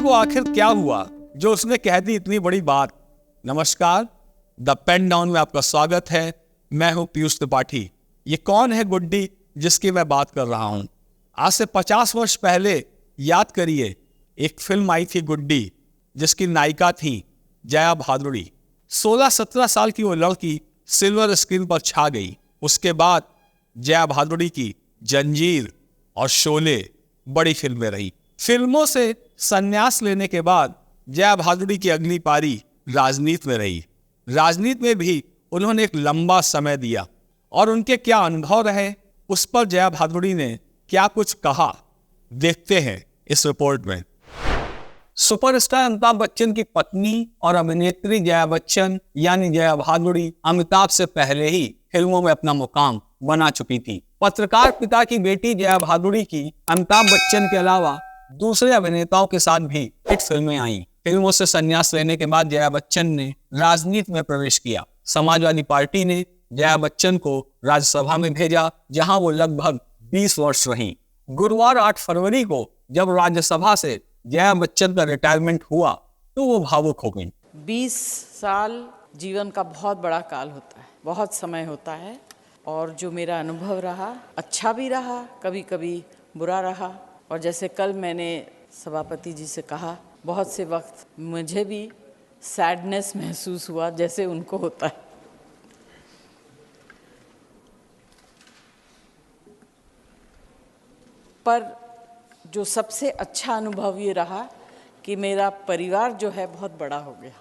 को आखिर क्या हुआ जो उसने कह दी इतनी बड़ी बात। नमस्कार, द पेन डाउन में आपका स्वागत है। मैं हूं पीयूष त्रिपाठी। ये कौन है गुड्डी जिसकी मैं बात कर रहा हूं? आज से 50 वर्ष पहले याद करिए, एक फिल्म आई थी गुड्डी, जिसकी नायिका थी जया भादुड़ी। 16-17 साल की वो लड़की सिल्वर स्क्रीन पर छा गई। उसके बाद जया भादुड़ी की जंजीर और शोले बड़ी फिल्में रही। फिल्मों से संन्यास लेने के बाद जया भादुड़ी की अगली पारी राजनीति में रही। राजनीति में भी उन्होंने एक लंबा समय दिया और उनके क्या अनुभव रहे, उस पर जया भादुड़ी ने क्या कुछ कहा, देखते हैं इस रिपोर्ट में। सुपरस्टार अमिताभ बच्चन की पत्नी और अभिनेत्री जया बच्चन यानी जया भादुड़ी अमिताभ से पहले ही फिल्मों में अपना मुकाम बना चुकी थी। पत्रकार पिता की बेटी जया भादुड़ी की अमिताभ बच्चन के अलावा दूसरे अभिनेताओं के साथ भी हिट फिल्में आईं। फिल्मों से संन्यास लेने के बाद जया बच्चन ने राजनीति में प्रवेश किया। समाजवादी पार्टी ने जया बच्चन को राज्यसभा में भेजा, जहां वो लगभग 20 वर्ष रहीं। गुरुवार 8 फरवरी को जब राज्यसभा से जया बच्चन का रिटायरमेंट हुआ तो वो भावुक हो गई। 20 साल जीवन का बहुत बड़ा काल होता है, बहुत समय होता है, और जो मेरा अनुभव रहा अच्छा भी रहा, कभी कभी बुरा रहा। और जैसे कल मैंने सभापति जी से कहा, बहुत से वक्त मुझे भी सैडनेस महसूस हुआ जैसे उनको होता है। पर जो सबसे अच्छा अनुभव ये रहा कि मेरा परिवार जो है बहुत बड़ा हो गया।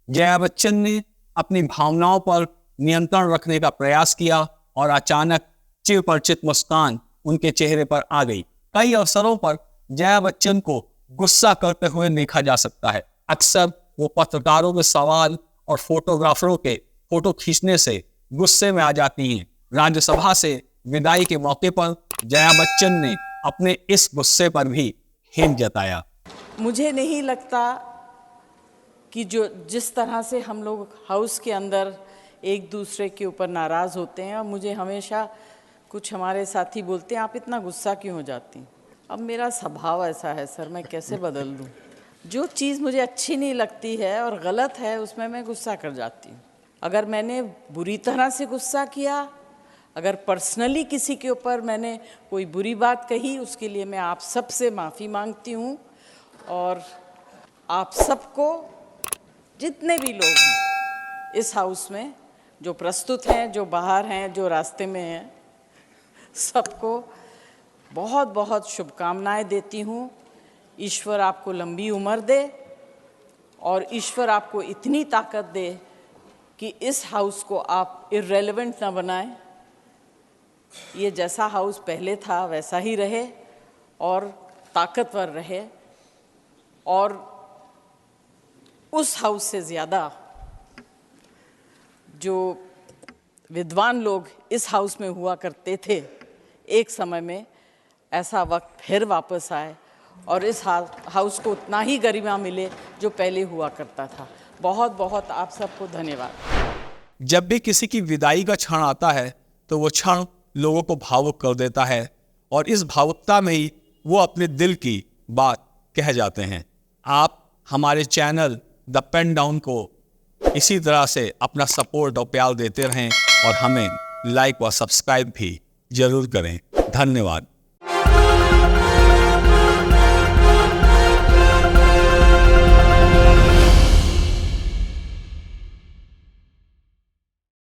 जया बच्चन ने अपनी भावनाओं पर नियंत्रण रखने का प्रयास किया और अचानक चिरपरिचित मुस्कान उनके चेहरे पर आ गई। कई अवसरों पर जया बच्चन को गुस्सा करते हुए देखा जा सकता है। अक्सर वो पत्रकारों के सवाल और फोटोग्राफरों के फोटो खींचने से गुस्से में आ जाती हैं। राज्यसभा से विदाई के मौके पर जया बच्चन ने अपने इस गुस्से पर भी खेद जताया। मुझे नहीं लगता कि जिस तरह से हम लोग हाउस के अंदर एक दूसरे के ऊपर नाराज़ होते हैं, और मुझे हमेशा कुछ हमारे साथी बोलते हैं आप इतना गुस्सा क्यों हो जाती हैं। अब मेरा स्वभाव ऐसा है सर, मैं कैसे बदल दूं। जो चीज़ मुझे अच्छी नहीं लगती है और गलत है उसमें मैं गुस्सा कर जाती हूँ। अगर मैंने बुरी तरह से गुस्सा किया, अगर पर्सनली किसी के ऊपर मैंने कोई बुरी बात कही, उसके लिए मैं आप सबसे माफ़ी मांगती हूँ। और आप सबको, जितने भी लोग हैं इस हाउस में, जो प्रस्तुत हैं, जो बाहर हैं, जो रास्ते में हैं, सबको बहुत बहुत शुभकामनाएं देती हूँ। ईश्वर आपको लंबी उम्र दे और ईश्वर आपको इतनी ताकत दे कि इस हाउस को आप इर्रेलेवेंट ना बनाएं। ये जैसा हाउस पहले था वैसा ही रहे और ताकतवर रहे, और उस हाउस से ज़्यादा जो विद्वान लोग इस हाउस में हुआ करते थे, एक समय में ऐसा वक्त फिर वापस आए और इस हाउस को उतना ही गरिमा मिले जो पहले हुआ करता था। बहुत बहुत आप सबको धन्यवाद। जब भी किसी की विदाई का क्षण आता है तो वो क्षण लोगों को भावुक कर देता है, और इस भावुकता में ही वो अपने दिल की बात कह जाते हैं। आप हमारे चैनल द पेन डाउन को इसी तरह से अपना सपोर्ट और प्यार देते रहें और हमें लाइक और सब्सक्राइब भी जरूर करें। धन्यवाद।